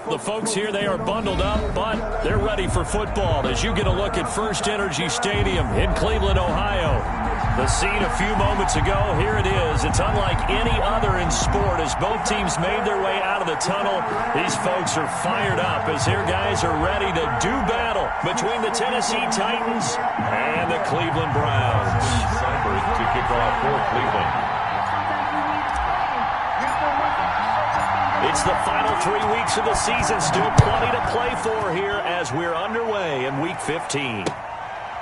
The folks here, they are bundled up, but they're ready for football as you get a look at First Energy Stadium in Cleveland, Ohio. The scene a few moments ago, here it is. It's unlike any other in sport as both teams made their way out of the tunnel. These folks are fired up as their guys are ready to do battle between the Tennessee Titans and the Cleveland Browns. To kick off for Cleveland. It's the final 3 weeks of the season. Still plenty to play for here as we're underway in Week 15.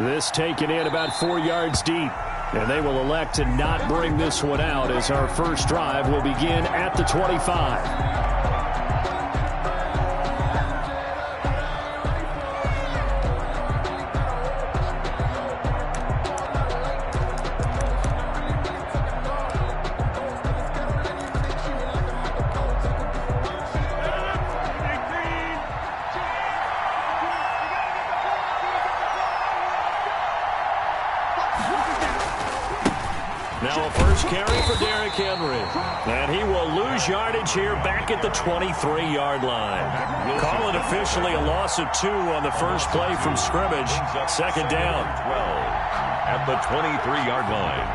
This taken in about 4 yards deep. And they will elect to not bring this one out as our first drive will begin at the 25. Now a first carry for Derrick Henry. And he will lose yardage here back at the 23-yard line. Call it officially a loss of 2 on the first play from scrimmage. Second down. 12 at the 23-yard line.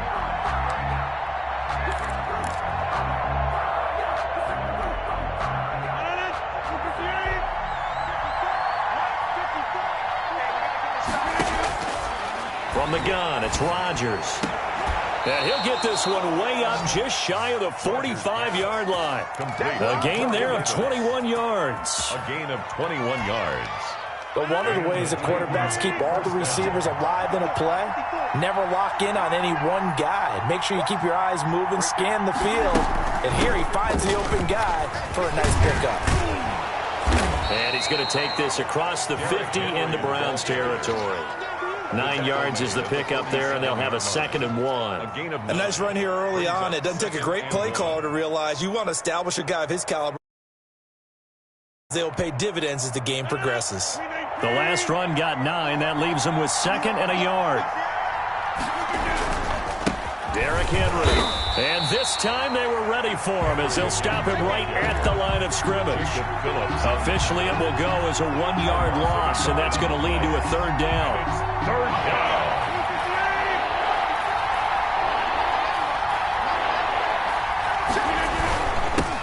From the gun, it's Rodgers. And he'll get this one way up just shy of the 45-yard line. A gain there of 21 yards. A gain of 21 yards. But one of the ways the quarterbacks keep all the receivers alive in a play, never lock in on any one guy. Make sure you keep your eyes moving, scan the field. And here he finds the open guy for a nice pickup. And he's going to take this across the 50 into Browns territory. 9 yards is the pickup there, and they'll have a 2nd and 1. A nice run here early on. It doesn't take a great play caller to realize you want to establish a guy of his caliber. They'll pay dividends as the game progresses. The last run got 9. That leaves him with 2nd and a yard. Derrick Henry. And this time they were ready for him as they'll stop him right at the line of scrimmage. Officially, it will go as a 1-yard loss, and that's going to lead to a 3rd down. Third down.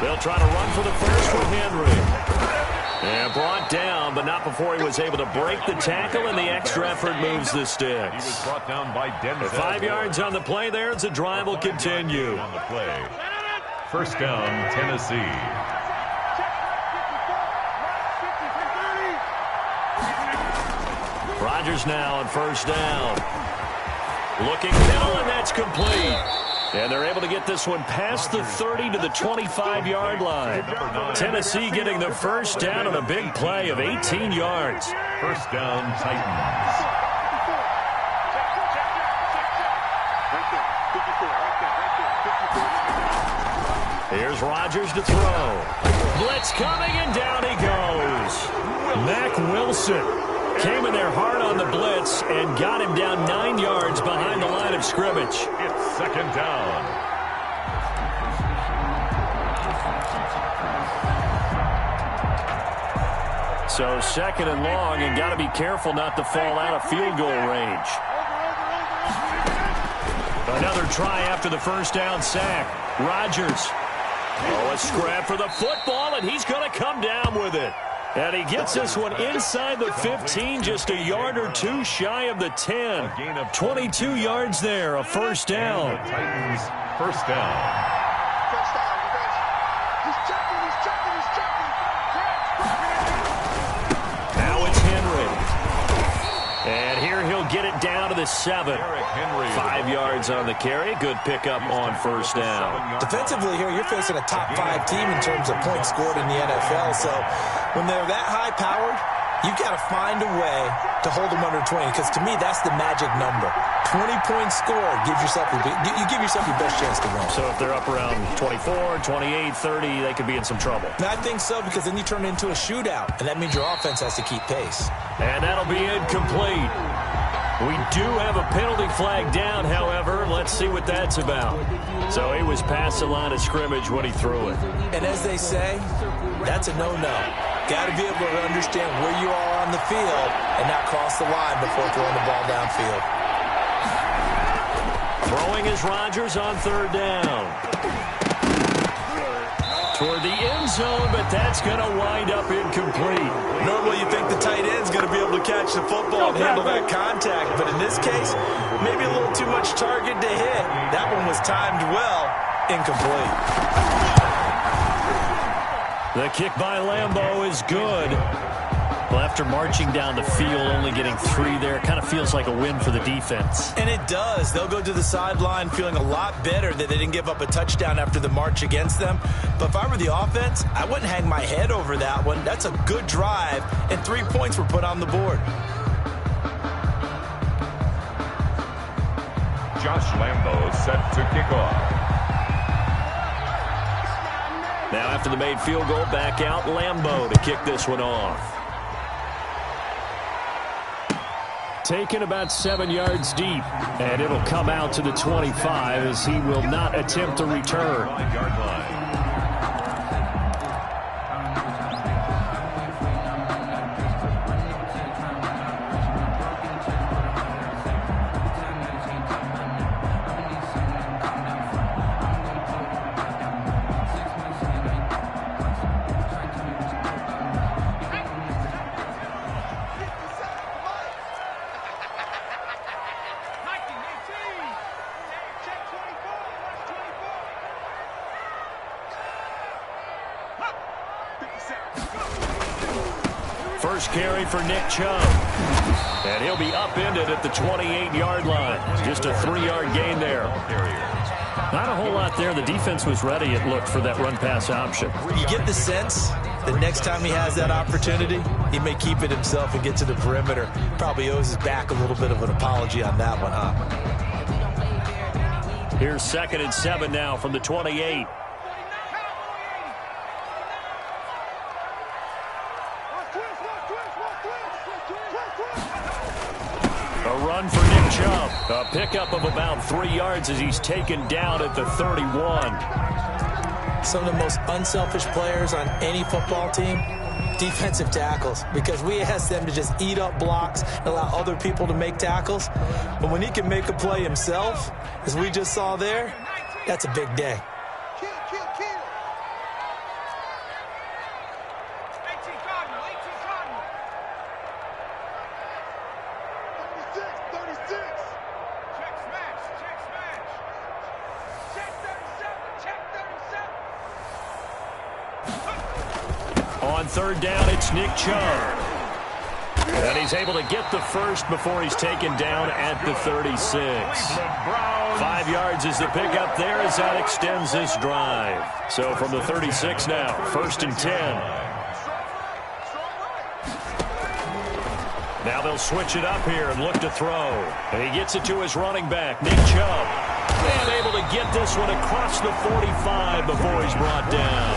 They'll try to run for the first with Henry. And brought down, but not before he was able to break the tackle, and the extra effort moves the sticks. He was brought down by Denver. 5 yards on the play there as the drive will continue. On the play. First down, Tennessee. Rodgers now on first down. Looking middle, and that's complete. And they're able to get this one past the 30 to the 25-yard line. Tennessee getting the first down on a big play of 18 yards. First down, Titans. Here's Rodgers to throw. Blitz coming, and down he goes. Mack Wilson came in there hard on the blitz and got him down 9 yards behind the line of scrimmage. It's second down. So 2nd and long, and got to be careful not to fall out of field goal range. Another try after the first down sack. Rodgers. Oh, a scrap for the football, and he's going to come down with it. And he gets this one inside the 15, just a yard or 2 shy of the 10. 22 yards there, a first down. Titans, first down. Now it's Henry. And here he'll get it down to the 7. 5 yards on the carry. Good pickup on first down. Defensively here, you're facing a top 5 team in terms of points scored in the NFL. So when they're that high-powered, you've got to find a way to hold them under 20, because to me, that's the magic number. 20 points scored gives yourself you give yourself your best chance to win. So if they're up around 24, 28, 30, they could be in some trouble. And I think so, because then you turn it into a shootout, and that means your offense has to keep pace. And that'll be incomplete. We do have a penalty flag down, however. Let's see what that's about. So he was past the line of scrimmage when he threw it. And as they say, that's a no-no. Got to be able to understand where you are on the field and not cross the line before throwing the ball downfield. Throwing is Rodgers on 3rd down. Toward the end zone, but that's going to wind up incomplete. Normally you think the tight end's going to be able to catch the football and handle that contact, but in this case, maybe a little too much target to hit. That one was timed well, incomplete. The kick by Lambeau is good. Well, after marching down the field, only getting 3 there, kind of feels like a win for the defense. And it does. They'll go to the sideline feeling a lot better that they didn't give up a touchdown after the march against them. But if I were the offense, I wouldn't hang my head over that one. That's a good drive, and 3 points were put on the board. Josh Lambeau set to kick off. Now after the made field goal, back out Lambeau to kick this one off. Taken about 7 yards deep, and it'll come out to the 25 as he will not attempt to return. Yard line. First carry for Nick Chubb. And he'll be upended at the 28-yard line. Just a 3-yard gain there. Not a whole lot there. The defense was ready, it looked, for that run-pass option. You get the sense that next time he has that opportunity, he may keep it himself and get to the perimeter. Probably owes his back a little bit of an apology on that one, huh? Here's 2nd and 7 now from the 28. A run for Nick Chubb. A pickup of about 3 yards as he's taken down at the 31. Some of the most unselfish players on any football team, defensive tackles, because we ask them to just eat up blocks and allow other people to make tackles. But when he can make a play himself, as we just saw there, that's a big day. On 3rd down, it's Nick Chubb. And he's able to get the first before he's taken down at the 36. 5 yards is the pickup there as that extends this drive. So from the 36 now, 1st and 10. Now they'll switch it up here and look to throw. And he gets it to his running back, Nick Chubb. And able to get this one across the 45 before he's brought down.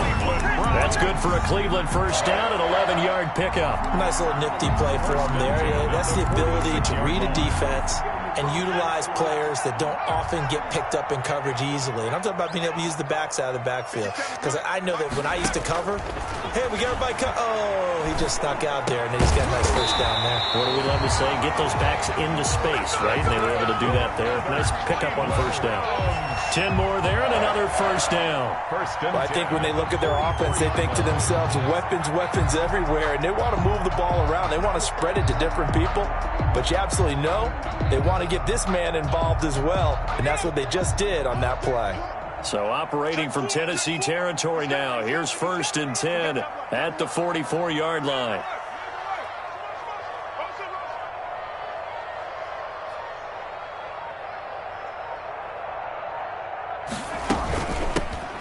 That's good for a Cleveland first down, an 11-yard pickup. Nice little nifty play for him there. That's the ability to read a defense and utilize players that don't often get picked up in coverage easily. And I'm talking about being able to use the backs out of the backfield. Because I know that when I used to cover, hey, we got everybody oh, he just snuck out there, and he's got a nice first down there. What do we love to say? Get those backs into space, right? And they were able to do that there. Nice pickup on first down. 10 more there and another first down. Well, I think when they look at their offense, they think to themselves, weapons, weapons everywhere, and they want to move the ball around. They want to spread it to different people, but you absolutely know they want to get this man involved as well, and that's what they just did on that play. So operating from Tennessee territory now. Here's 1st and 10 at the 44-yard line.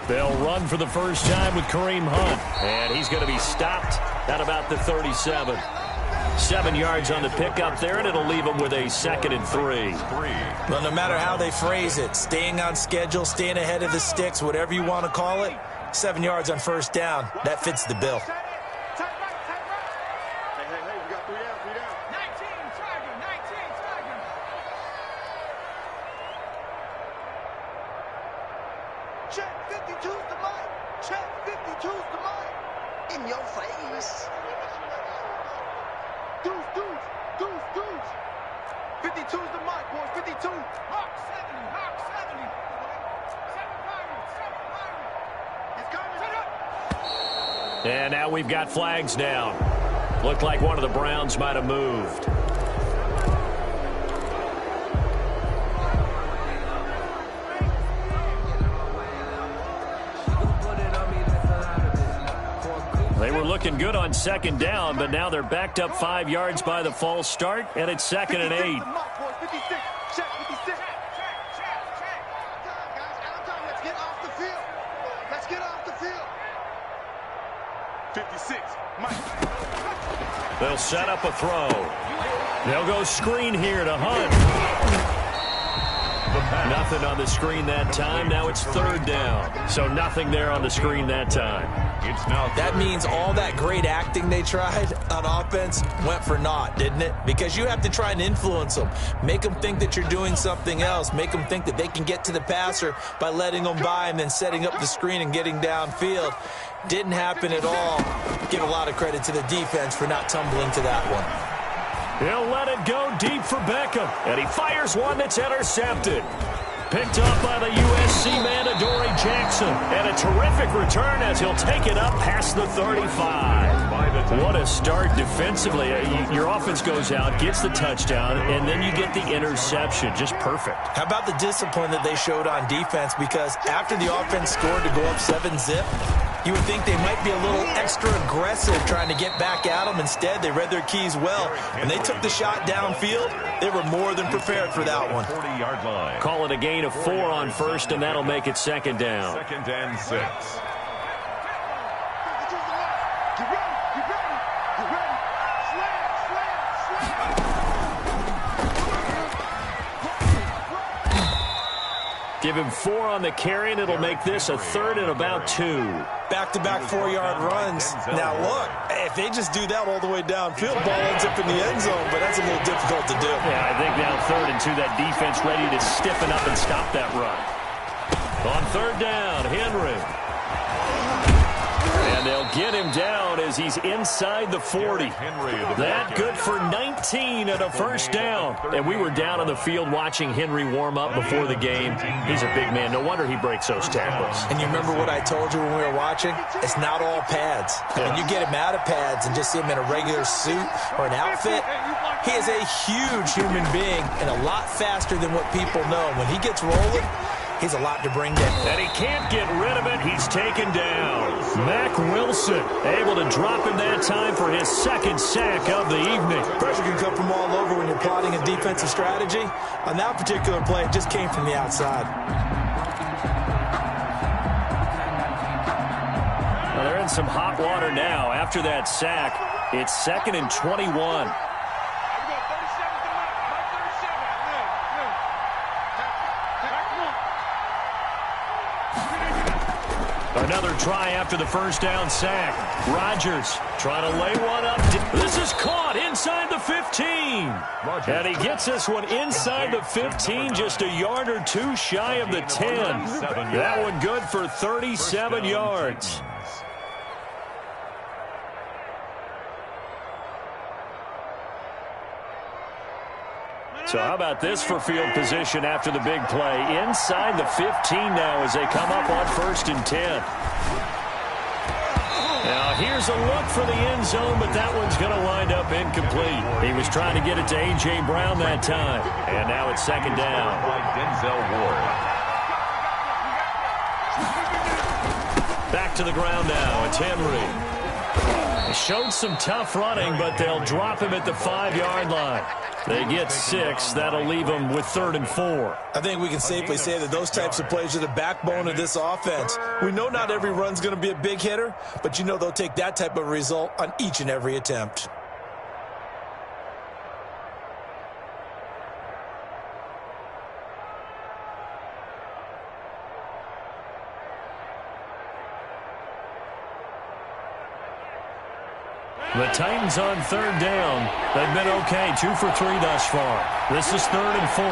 They'll run for the first time with Kareem Hunt, and he's going to be stopped at about the 37. 7 yards on the pickup there, and it'll leave him with a 2nd and 3. Well, no matter how they phrase it, staying on schedule, staying ahead of the sticks, whatever you want to call it, 7 yards on first down, that fits the bill. Check 52's the mic. Check 52's the mic. In your face. Deuce. 52's the mark, boys. 52. Hawk 70. Hawk 70. 7 Pirates. 7 Pirates. He's coming. And now we've got flags down. Looked like one of the Browns might have moved. They were looking good on second down, but now they're backed up 5 yards by the false start, and it's 2nd and 8. 56. Check 56. Let's get off the field. Let's get off the field. 56. Mike. They'll set up a throw. They'll go screen here to Hunt. Nothing on the screen that time. Now it's 3rd down. So nothing there on the screen that time. That means all that great acting they tried on offense went for naught, didn't it? Because you have to try and influence them. Make them think that you're doing something else. Make them think that they can get to the passer by letting them by and then setting up the screen and getting downfield. Didn't happen at all. Give a lot of credit to the defense for not tumbling to that one. He'll let it go deep for Beckham. And he fires one that's intercepted. Picked up by the USC man, Adoree Jackson. And a terrific return as he'll take it up past the 35. What a start defensively. Your offense goes out, gets the touchdown, and then you get the interception. Just perfect. How about the discipline that they showed on defense? Because after the offense scored to go up 7-zip, you would think they might be a little extra aggressive trying to get back at them. Instead, they read their keys well. When they took the shot downfield, they were more than prepared for that one. 40-yard line. Call it a gain of 4 on first, and that'll make it 2nd down. 2nd and 6. Get ready. Get ready. Get ready. Slam. Give him 4 on the carry, and it'll make this a 3rd and about 2. Back-to-back 4-yard runs. Now, look, if they just do that all the way downfield, ball ends up in the end zone, but that's a little difficult to do. Yeah, I think now 3rd and 2, that defense ready to stiffen up and stop that run. On 3rd down, Henry. And they'll get him down as he's inside the 40. That good for 19 and a 1st down. And we were down on the field watching Henry warm up before the game. He's a big man. No wonder he breaks those tackles. And you remember what I told you when we were watching? It's not all pads. When you get him out of pads and just see him in a regular suit or an outfit, he is a huge human being and a lot faster than what people know. When he gets rolling, he's a lot to bring down. And he can't get rid of it. He's taken down. Mack Wilson able to drop him that time for his 2nd sack of the evening. Pressure can come from all over when you're plotting a defensive strategy. On that particular play, it just came from the outside. Well, they're in some hot water now. After that sack, it's 2nd and 21. Another try after the 1st down sack. Rodgers trying to lay one up. This is caught inside the 15. And he gets this one inside the 15, just a yard or 2 shy of the 10. That one good for 37 yards. So how about this for field position after the big play? Inside the 15 now as they come up on 1st and 10. Now here's a look for the end zone, but that one's going to wind up incomplete. He was trying to get it to A.J. Brown that time. And now it's 2nd down. Denzel Ward. Back to the ground now. It's Henry. He showed some tough running, but they'll drop him at the 5-yard line. They get 6. That'll leave them with 3rd and 4. I think we can safely say that those types of plays are the backbone of this offense. We know not every run's going to be a big hitter, but you know they'll take that type of result on each and every attempt. The Titans on 3rd down. They've been okay, 2 for 3 thus far. This is 3rd and 4.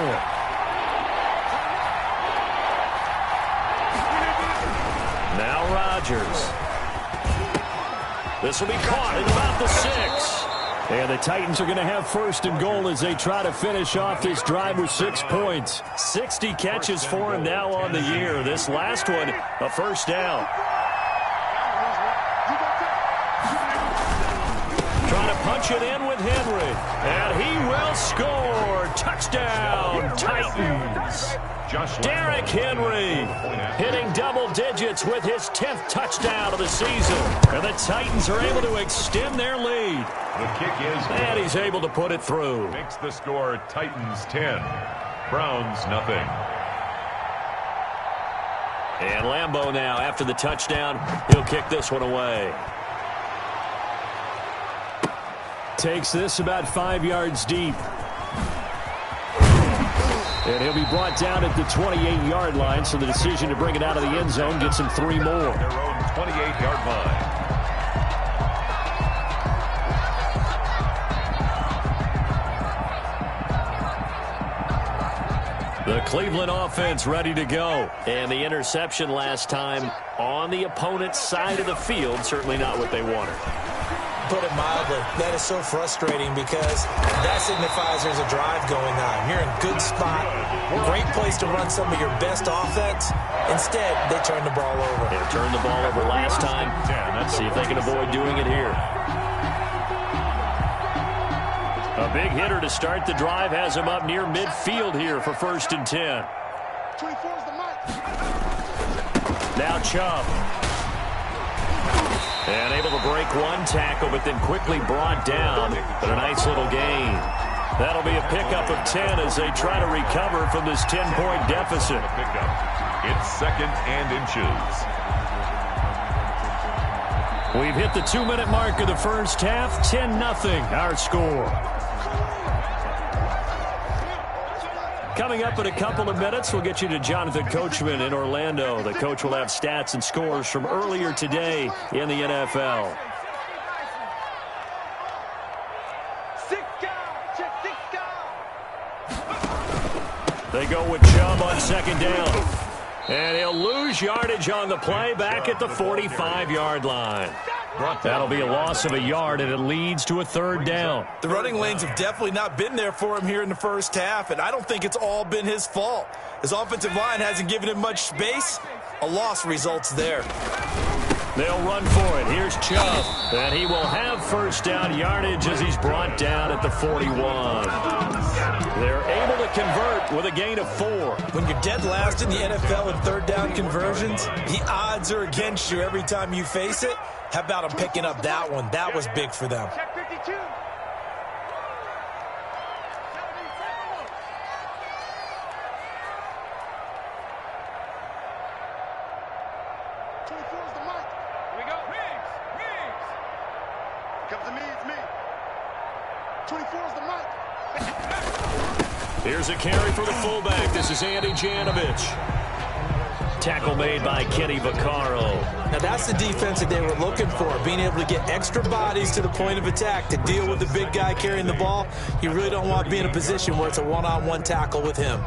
Now Rodgers. This will be caught at about the 6. And the Titans are going to have 1st and goal as they try to finish off this drive with 6 points. 60 catches for him now on the year. This last one, a first down. Trying to punch it in with Henry. And he will score. Touchdown, Titans. Derrick Henry hitting double digits with his 10th touchdown of the season. And the Titans are able to extend their lead. The kick is good. And he's able to put it through. Makes the score Titans 10, Browns nothing. And Lambeau now, after the touchdown, he'll kick this one away. Takes this about 5 yards deep. And he'll be brought down at the 28-yard line, so the decision to bring it out of the end zone gets him 3 more. Their own 28-yard line. The Cleveland offense ready to go. And the interception last time on the opponent's side of the field, certainly not what they wanted. Put it mildly, that is so frustrating because that signifies there's a drive going on. You're in a good spot, great place to run some of your best offense. Instead, they turn the ball over. They turned the ball over last time. Let's see if they can avoid doing it here. A big hitter to start the drive has him up near midfield here for 1st and 10. 24's the mic. Now Chubb. And able to break one tackle, but then quickly brought down. But a nice little gain. That'll be a pickup of 10 as they try to recover from this 10-point deficit. It's 2nd and inches. We've hit the 2-minute mark of the first half. 10-0 our score. Coming up in a couple of minutes, we'll get you to Jonathan Coachman in Orlando. The coach will have stats and scores from earlier today in the NFL. They go with Chubb on 2nd down. And he'll lose yardage on the play back at the 45-yard line. That'll be a loss of a yard, and it leads to a 3rd down. The running lanes have definitely not been there for him here in the first half, and I don't think it's all been his fault. His offensive line hasn't given him much space. A loss results there. They'll run for it. Here's Chubb. And he will have 1st down yardage as he's brought down at the 41. They're able to convert with a gain of 4. When you're dead last in the NFL in 3rd down conversions, the odds are against you every time you face it. How about him picking up that one? That was big for them. Check 52. Here's a carry for the fullback. This is Andy Janovich. Tackle made by Kenny Vaccaro. Now that's the defense that they were looking for, being able to get extra bodies to the point of attack to deal with the big guy carrying the ball. You really don't want to be in a position where it's a one-on-one tackle with him.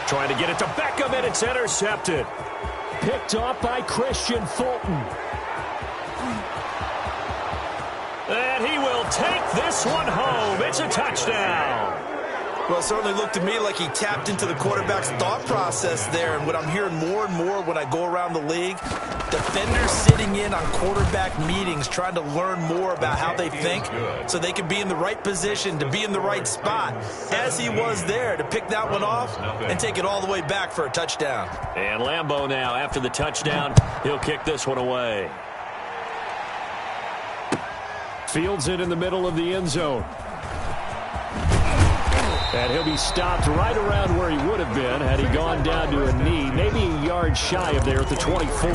Trying to get it to Beckham, and it's intercepted. Picked off by Christian Fulton. And he will take this one home. It's a touchdown. Well, it certainly looked to me like he tapped into the quarterback's thought process there. And what I'm hearing more and more when I go around the league, defenders sitting in on quarterback meetings trying to learn more about how they think so they can be in the right position to be in the right spot, as he was there to pick that one off and take it all the way back for a touchdown. And Lambeau now, after the touchdown, he'll kick this one away. Fields it in the middle of the end zone. And he'll be stopped right around where he would have been had he gone down to a knee, maybe a yard shy of there at the 24.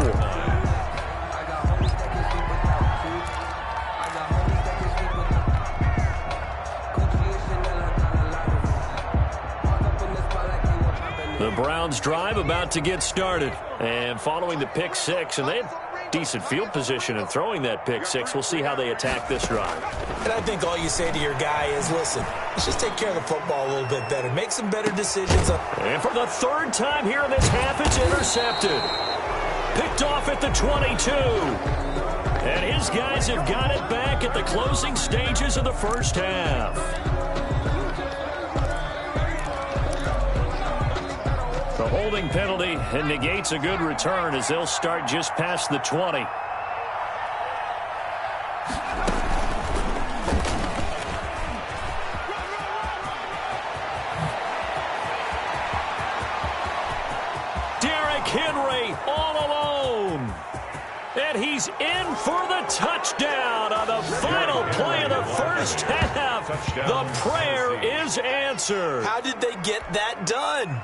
The Browns drive about to get started. And following the pick six, and they've decent field position and throwing that pick six. We'll see how they attack this drive. And I think all you say to your guy is, listen, let's just take care of the football a little bit better. Make some better decisions. And for the third time here in this half, it's intercepted. Picked off at the 22. And his guys have got it back at the closing stages of the first half. The holding penalty and negates a good return as they'll start just past the 20. Henry all alone. And he's in for the touchdown on the final play of the first half. The prayer is answered. How did they get that done?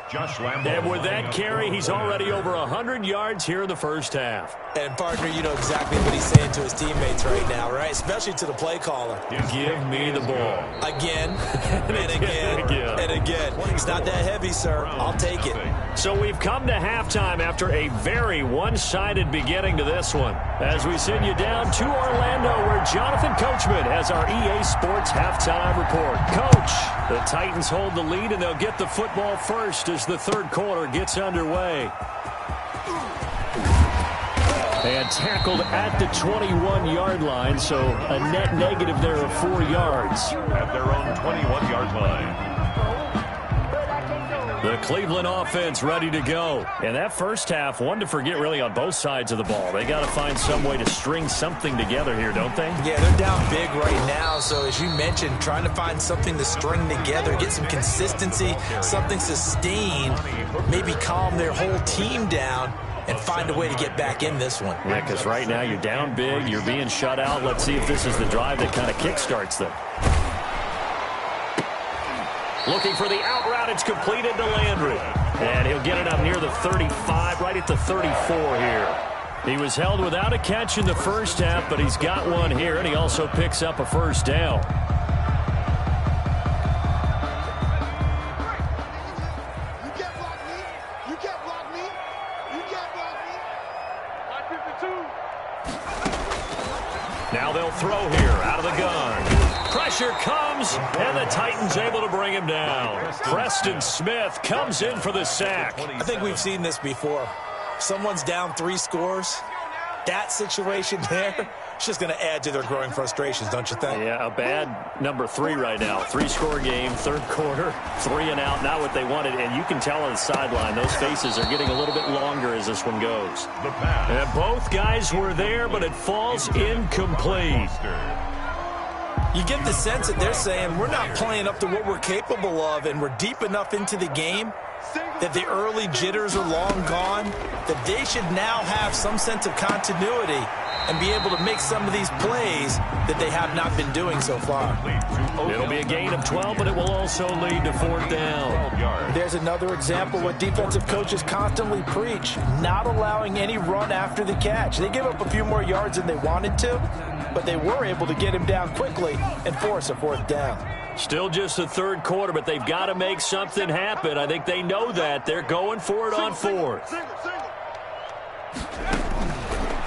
And with that carry, he's already over 100 yards here in the first half. And, partner, you know exactly what he's saying to his teammates right now, right? Especially to the play caller. Give me the ball. Again, and again, and again. It's not that heavy, sir. I'll take it. So we've come to halftime after a very one-sided beginning to this one. As we send you down to Orlando, where Jonathan Coachman has our EA Sports halftime report. Coach, the Titans hold the lead, and they'll get the football first as the third quarter gets underway. And tackled at the 21-yard line, so a net negative there of 4 yards. At their own 21-yard line. The Cleveland offense ready to go. And that first half, one to forget really on both sides of the ball. They got to find some way to string something together here, don't they? Yeah, they're down big right now. So as you mentioned, trying to find something to string together, get some consistency, something sustained, maybe calm their whole team down and find a way to get back in this one. Yeah, because right now you're down big, you're being shut out. Let's see if this is the drive that kind of kickstarts them. Looking for the out route. It's completed to Landry. And he'll get it up near the 35, right at the 34 here. He was held without a catch in the first half, but he's got one here, and he also picks up a first down. You can't block me. You can't block me. You can't block me. My 52. Now they'll throw here out of the gun. Pressure comes, and the Titans able to bring him down. Preston Smith comes in for the sack. I think we've seen this before. Someone's down 3 scores. That situation there, it's just going to add to their growing frustrations, don't you think? Yeah, a bad number 3 right now. 3-score game, third quarter, 3 and out, not what they wanted. And you can tell on the sideline, those faces are getting a little bit longer as this one goes. And both guys were there, but it falls incomplete. You get the sense that they're saying we're not playing up to what we're capable of, and we're deep enough into the game that the early jitters are long gone, that they should now have some sense of continuity and be able to make some of these plays that they have not been doing so far. It'll be a gain of 12, but it will also lead to 4th down. There's another example what defensive coaches constantly preach, not allowing any run after the catch. They give up a few more yards than they wanted to, but they were able to get him down quickly and force a 4th down. Still just the third quarter, but they've got to make something happen. I think they know that. They're going for it on 4th.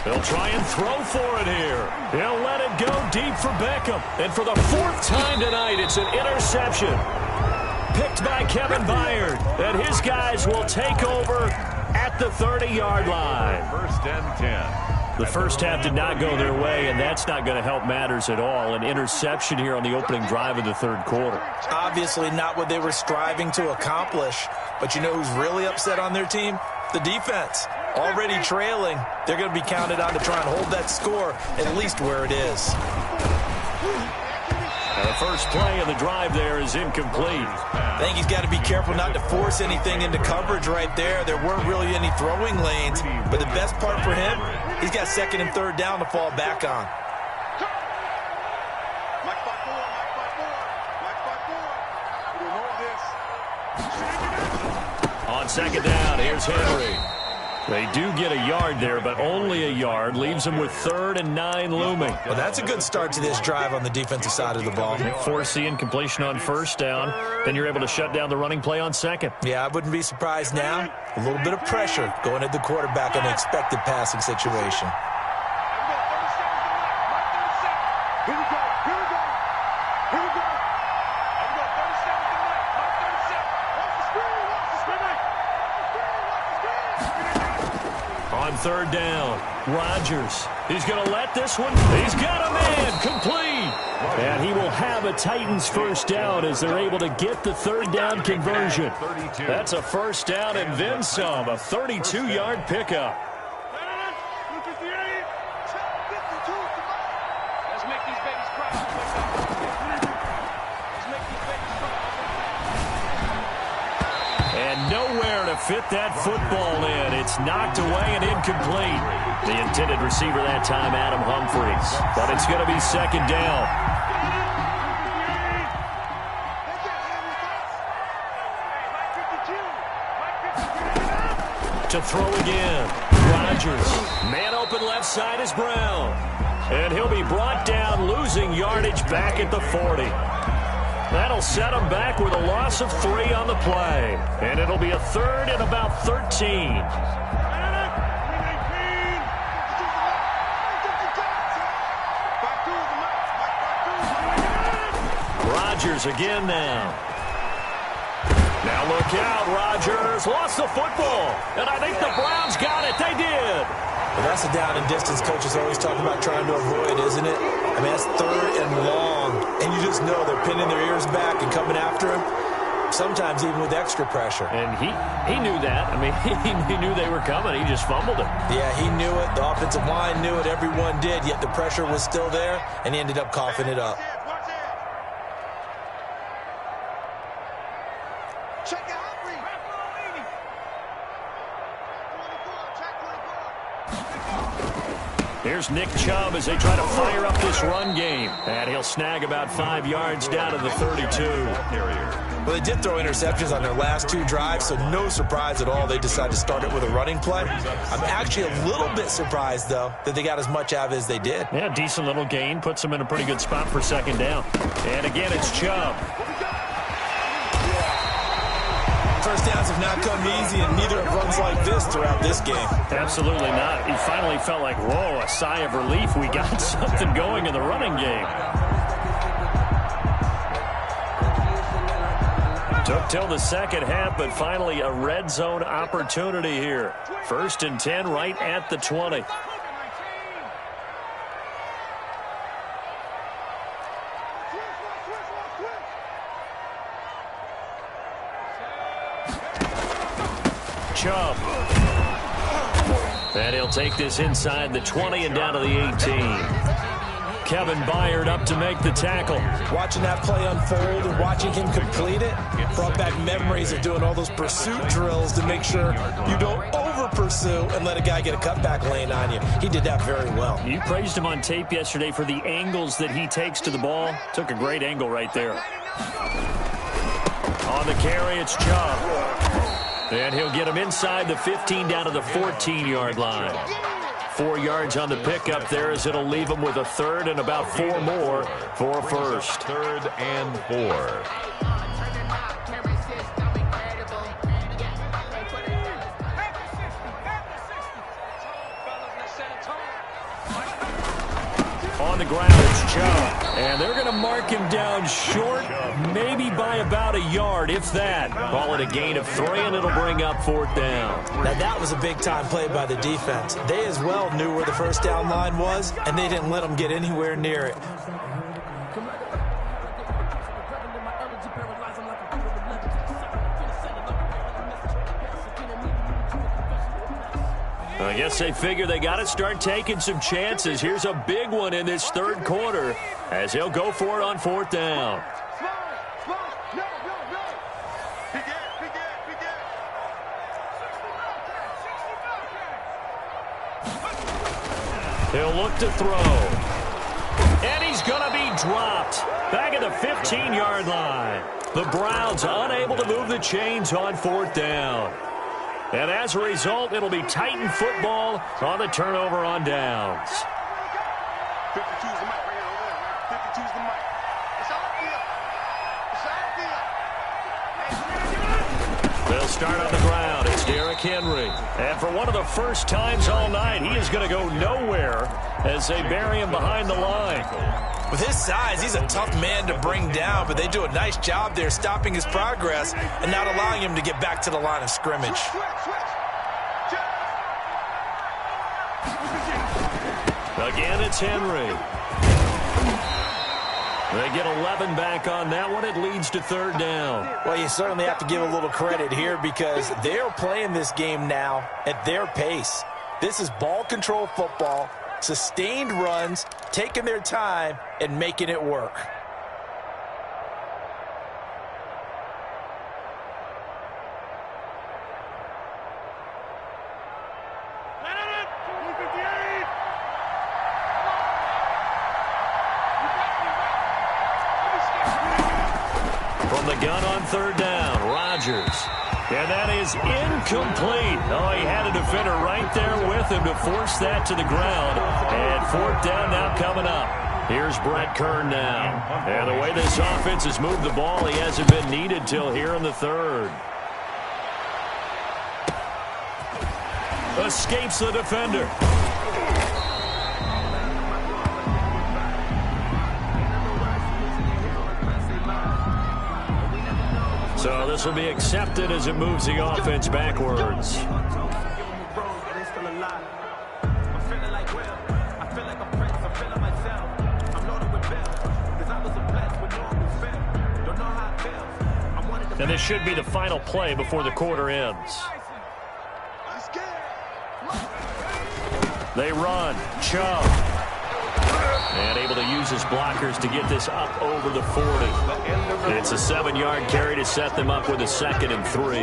They'll try and throw for it here. He'll let it go deep for Beckham. And for the 4th time tonight, it's an interception. Picked by Kevin Byard. And his guys will take over at the 30-yard line. 1st and 10. The first half did not go their way, and that's not going to help matters at all. An interception here on the opening drive of the third quarter. Obviously not what they were striving to accomplish. But you know who's really upset on their team? The defense. Already trailing. They're going to be counted on to try and hold that score at least where it is. And the first play of the drive there is incomplete. I think he's got to be careful not to force anything into coverage right there. There weren't really any throwing lanes. But the best part for him, he's got 2nd and 3rd down to fall back on. On 2nd down, here's Henry. They do get a yard there, but only a yard. Leaves them with 3rd and 9 looming. Well, that's a good start to this drive on the defensive side of the ball. Force the incompletion on 1st down. Then you're able to shut down the running play on 2nd. Yeah, I wouldn't be surprised now. A little bit of pressure going at the quarterback in an expected passing situation. Here we go. Here we go. Here we go. Here we go. 37 to Mike. Mike 37. Watch the screen. Watch the screen. Watch the screen. On third down, Rodgers. He's going to let this one. He's got a man complete. And he will have a Titans first down as they're able to get the third down conversion. That's a first down and then some, a 32-yard pickup. Let's make these babies cry. Let's make these babies cry. And nowhere to fit that football in. It's knocked away and incomplete. The intended receiver that time, Adam Humphries. But it's going to be second down. To throw again. Rodgers. Man open left side is Brown. And he'll be brought down, losing yardage back at the 40. That'll set him back with a loss of 3 on the play. And it'll be a third and about 13. Rodgers again now. Now look out, Rodgers lost the football, and I think the Browns got it. They did. Well, that's a down and distance coaches always talk about trying to avoid, isn't it? I mean, that's third and long, and you just know they're pinning their ears back and coming after him, sometimes even with extra pressure. And he knew that. I mean, he knew they were coming. He just fumbled it. Yeah, he knew it. The offensive line knew it. Everyone did, yet the pressure was still there, and he ended up coughing it up. Check out Humphrey. Here's Nick Chubb as they try to fire up this run game. And he'll snag about 5 yards down to the 32. Well, they did throw interceptions on their last 2 drives, so no surprise at all they decided to start it with a running play. I'm actually a little bit surprised, though, that they got as much out of it as they did. Yeah, decent little gain. Puts them in a pretty good spot for second down. And again, it's Chubb. First downs have not come easy, and neither have runs like this throughout this game. Absolutely not. He finally felt like, whoa, a sigh of relief. We got something going in the running game. Took till the second half, but finally a red zone opportunity here. 1st and 10 right at the 20. Chubb. And he'll take this inside the 20 and down to the 18. Kevin Byard up to make the tackle. Watching that play unfold and watching him complete it brought back memories of doing all those pursuit drills to make sure you don't over-pursue and let a guy get a cutback lane on you. He did that very well. You praised him on tape yesterday for the angles that he takes to the ball. Took a great angle right there. On the carry, it's Chubb. And he'll get him inside the 15 down to the 14-yard line. 4 yards on the pickup there as it'll leave him with a third and about 4 more for first. 3rd and 4. On the ground, it's Chubb. And they're going to mark him down short, maybe by about a yard, if that. Call it a gain of 3, and it'll bring up 4th down. Now, that was a big-time play by the defense. They as well knew where the first down line was, and they didn't let them get anywhere near it. I guess they figure they got to start taking some chances. Here's a big one in this third quarter as he'll go for it on 4th down. He'll look to throw. And he's going to be dropped back at the 15-yard line. The Browns unable to move the chains on 4th down. And as a result, it'll be Titan football on the turnover on downs. 52's the mic right here, over there. 52's the mic. It's all field. It's all field. They'll start on the ground. It's Derrick Henry. And for one of the first times all night, he is going to go nowhere as they bury him behind the line. With his size, he's a tough man to bring down, but they do a nice job there stopping his progress and not allowing him to get back to the line of scrimmage. Again, it's Henry. They get 11 back on that one. It leads to third down. Well, you certainly have to give a little credit here because they're playing this game now at their pace. This is ball control football, sustained runs, taking their time, and making it work. From the gun on third down, Rodgers. And that is incomplete. Oh, he had a defender right there with him to force that to the ground. And fourth down now coming up. Here's Brett Kern now. And the way this offense has moved the ball, he hasn't been needed till here in the third. Escapes the defender. So this will be accepted as it moves the offense backwards. And this should be the final play before the quarter ends. They run. Chubb. And able to use his blockers to get this up over the 40. It's a 7-yard carry to set them up with a 2nd and 3.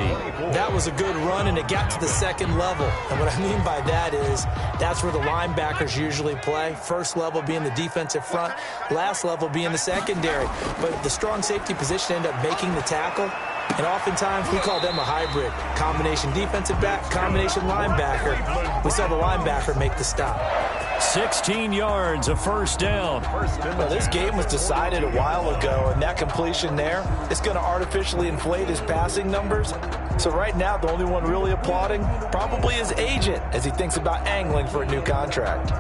That was a good run, and it got to the second level. And what I mean by that is that's where the linebackers usually play. First level being the defensive front, last level being the secondary. But the strong safety position ended up making the tackle. And oftentimes we call them a hybrid. Combination defensive back, combination linebacker. We saw the linebacker make the stop. 16 yards, a first down. Well, this game was decided a while ago, and that completion there is going to artificially inflate his passing numbers. So right now, the only one really applauding probably his agent as he thinks about angling for a new contract.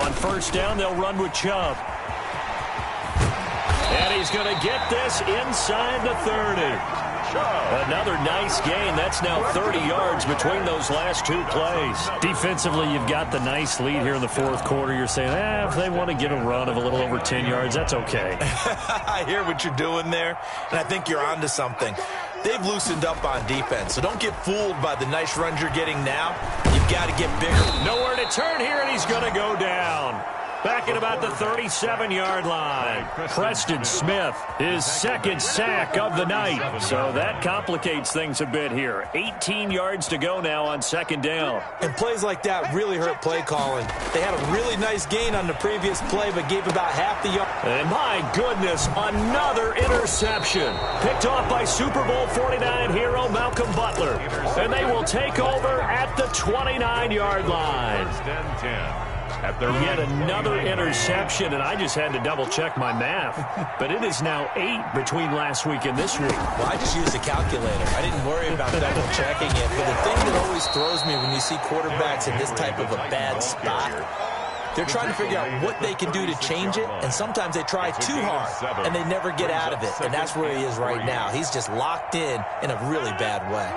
On first down, they'll run with Chubb. And he's going to get this inside the 30. Another nice gain. That's now 30 yards between those last two plays. Defensively, you've got the nice lead here in the fourth quarter. You're saying, if they want to get a run of a little over 10 yards, that's okay. I hear what you're doing there, and I think you're onto something. They've loosened up on defense, so don't get fooled by the nice runs you're getting now. You've got to get bigger. Nowhere to turn here, and he's going to go down. Back at about the 37-yard line. Preston Smith, his second sack of the night. So that complicates things a bit here. 18 yards to go now on second down. And plays like that really hurt play calling. They had a really nice gain on the previous play, but gave about half the yard. And my goodness, another interception. Picked off by Super Bowl 49 hero Malcolm Butler. And they will take over at the 29-yard line. 1st and 10. Yet another interception, and I just had to double-check my math. But it is now 8 between last week and this week. Well, I just used a calculator. I didn't worry about double-checking it. But the thing that always throws me when you see quarterbacks in this type of a bad spot, they're trying to figure out what they can do to change it, and sometimes they try too hard, and they never get out of it. And that's where he is right now. He's just locked in a really bad way.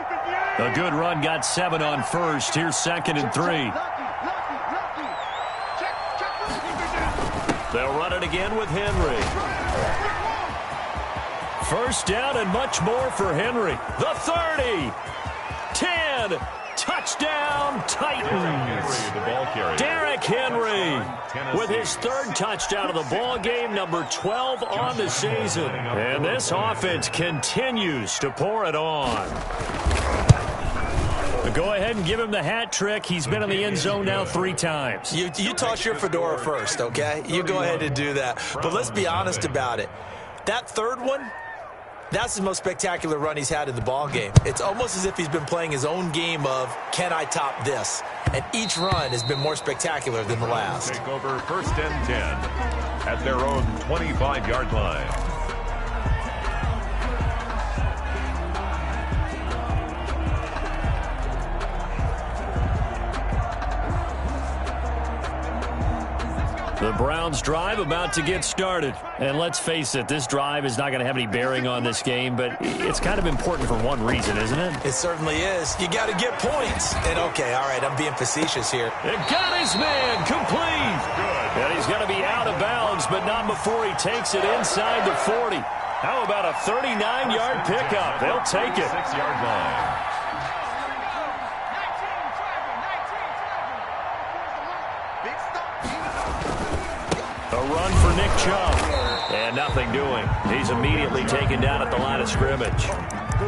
A good run, got 7 on first. Here's 2nd and 3. They'll run it again with Henry. First down and much more for Henry. The 30. 10. Touchdown, Titans. Derrick Henry with his third touchdown of the ball game, number 12 on the season. And this offense continues to pour it on. Go ahead and give him the hat trick. He's been in the end zone now 3 times. You toss your fedora first, okay? You go ahead and do that. But let's be honest about it. That third one, that's the most spectacular run he's had in the ball game. It's almost as if he's been playing his own game of, can I top this? And each run has been more spectacular than the last. Take over 1st and 10 at their own 25-yard line. The Browns drive about to get started. And let's face it, this drive is not going to have any bearing on this game, but it's kind of important for one reason, isn't it? It certainly is. You got to get points. And okay, all right, I'm being facetious here. It got his man complete. Good. And he's going to be out of bounds, but not before he takes it inside the 40. How about a 39-yard pickup? They'll take it. 6-yard line. A run for Nick Chubb. And nothing doing. He's immediately taken down at the line of scrimmage.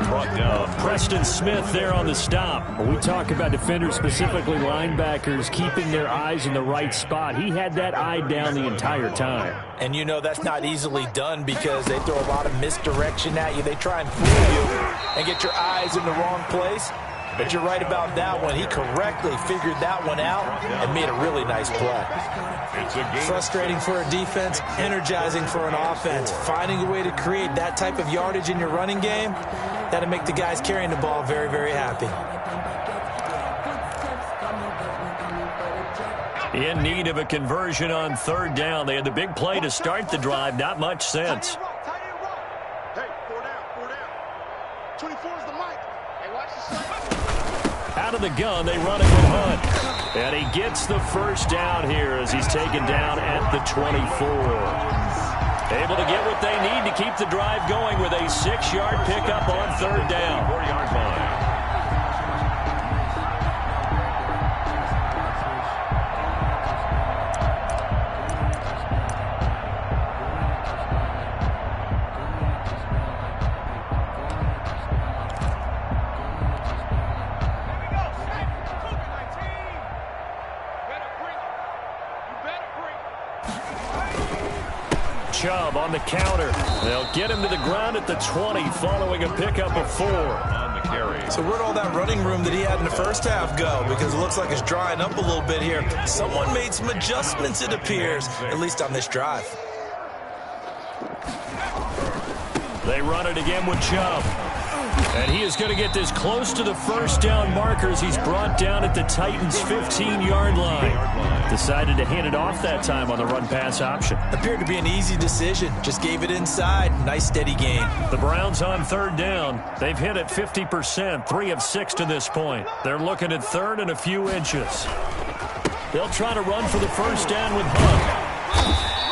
Brought down. Preston Smith there on the stop. We talk about defenders, specifically linebackers, keeping their eyes in the right spot. He had that eye down the entire time. And you know that's not easily done because they throw a lot of misdirection at you. They try and fool you and get your eyes in the wrong place. But you're right about that one. He correctly figured that one out and made a really nice play. It's a game. Frustrating for a defense, energizing for an offense. Finding a way to create that type of yardage in your running game, that'll make the guys carrying the ball very, very happy. In need of a conversion on 3rd down. They had the big play to start the drive. Not much sense. Hey, 4 down. 24 is the mic. Hey, watch the slide. Out of the gun, they run it with Hunt. And he gets the first down here as he's taken down at the 24. Able to get what they need to keep the drive going with a 6-yard pickup on 3rd down. 4-yard line. Chubb on the counter. They'll get him to the ground at the 20 following a pickup of 4. On the carry. So where'd all that running room that he had in the first half go? Because it looks like it's drying up a little bit here. Someone made some adjustments, it appears, at least on this drive. They run it again with Chubb. And he is going to get this close to the first down markers. He's brought down at the Titans' 15-yard line. Decided to hand it off that time on the run-pass option. Appeared to be an easy decision. Just gave it inside. Nice steady gain. The Browns on 3rd down. They've hit it 50%, 3 of 6 to this point. They're looking at 3rd and a few inches. They'll try to run for the first down with Hunt.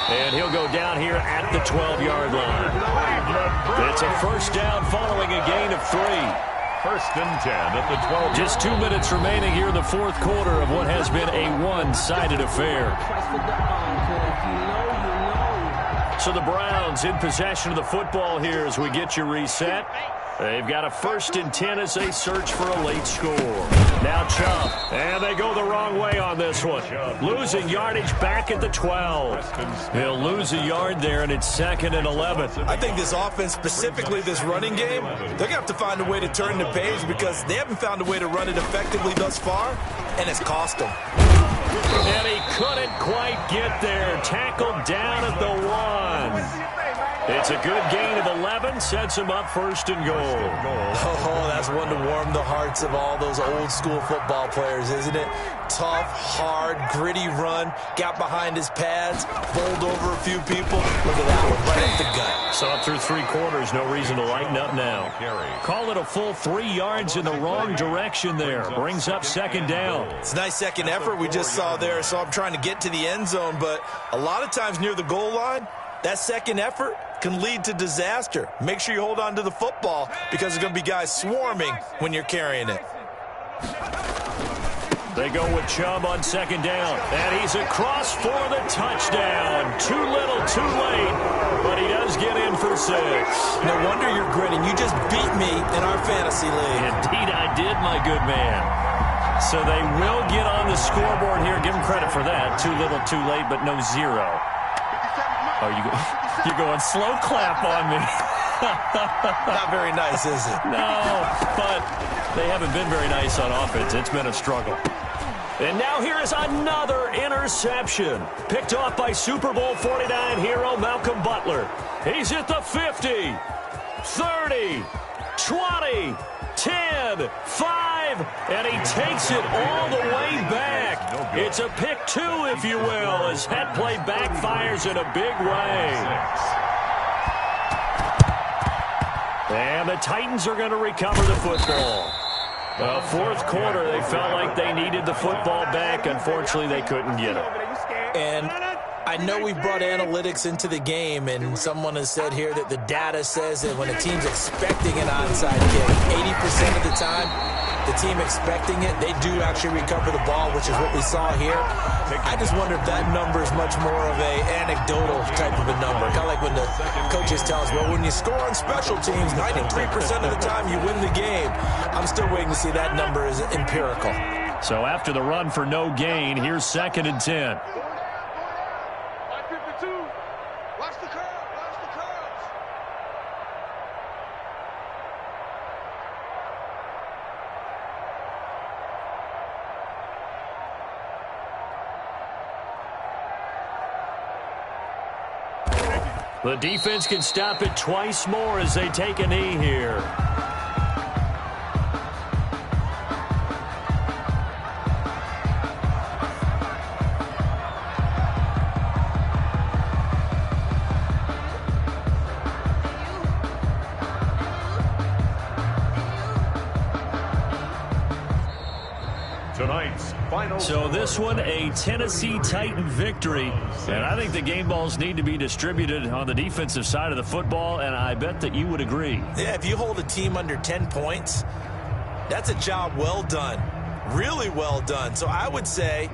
And he'll go down here at the 12-yard line. It's a first down following a gain of 3. 1st and 10 at the 12. Just 2 minutes remaining here in the 4th quarter of what has been a one-sided affair. So the Browns in possession of the football here as we get you reset. They've got a 1st and 10 as they search for a late score. Now Chubb. And they go the wrong way on this one. Losing yardage back at the 12. He'll lose a yard there, and it's 2nd and 11. I think this offense, specifically this running game, they're going to have to find a way to turn the page because they haven't found a way to run it effectively thus far, and it's cost them. And he couldn't quite get there. Tackled down at the 1. It's a good gain of 11, sets him up 1st and goal. Oh, that's one to warm the hearts of all those old school football players, isn't it? Tough, hard, gritty run, got behind his pads, bowled over a few people. Look at that one, right up the gut. Saw it through 3 quarters, no reason to lighten up now. Call it a full 3 yards in the wrong direction there. Brings up 2nd down. It's a nice second effort we just saw there, so I'm trying to get to the end zone, but a lot of times near the goal line, that second effort can lead to disaster. Make sure you hold on to the football because there's going to be guys swarming when you're carrying it. They go with Chubb on 2nd down. And he's across for the touchdown. Too little, too late. But he does get in for 6. No wonder you're grinning. You just beat me in our fantasy league. Indeed I did, my good man. So they will get on the scoreboard here. Give them credit for that. Too little, too late, but no 0. Oh, you're going slow clap on me. Not very nice, is it? No, but they haven't been very nice on offense. It's been a struggle. And now here is another interception. Picked off by Super Bowl 49 hero Malcolm Butler. He's at the 50, 30, 20, 10, 5, and he takes it all the way back. It's a pick two, if you will, as that play backfires in a big way. And the Titans are going to recover the football. Fourth quarter, they felt like they needed the football back. Unfortunately, they couldn't get it. And I know we brought analytics into the game, and someone has said here that the data says that when a team's expecting an onside kick, 80% of the time, the team expecting it, they do actually recover the ball, which is what we saw here. I just wonder if that number is much more of a anecdotal type of a number. Kind of like when the coaches tell us, well, when you score on special teams, 93% of the time you win the game. I'm still waiting to see that number is empirical. So after the run for no gain, here's 2nd and 10. Watch the curve. Watch the curves. The defense can stop it twice more as they take a knee here. Tonight's final. So this one, a Tennessee Titan victory. And I think the game balls need to be distributed on the defensive side of the football, and I bet that you would agree. Yeah, if you hold a team under 10 points, that's a job well done. Really well done. So I would say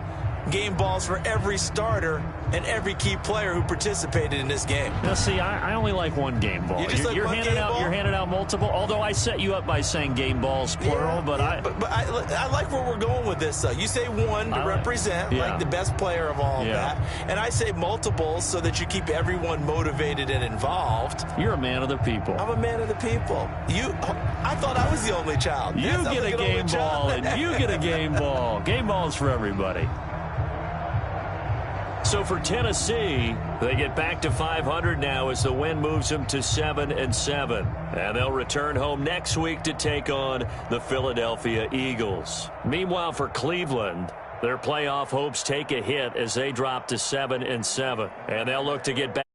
game balls for every starter and every key player who participated in this game. Now, see, I only like one game ball. You're handing out multiple, although I set you up by saying game balls, plural. But I like where we're going with this, though. You say one to represent, like the best player of all of that. And I say multiples so that you keep everyone motivated and involved. You're a man of the people. I'm a man of the people. I thought I was the only child. You get a game ball, and you get a game ball. Game balls for everybody. So for Tennessee, they get back to 500 now as the win moves them to 7-7. And they'll return home next week to take on the Philadelphia Eagles. Meanwhile, for Cleveland, their playoff hopes take a hit as they drop to 7-7. And they'll look to get back.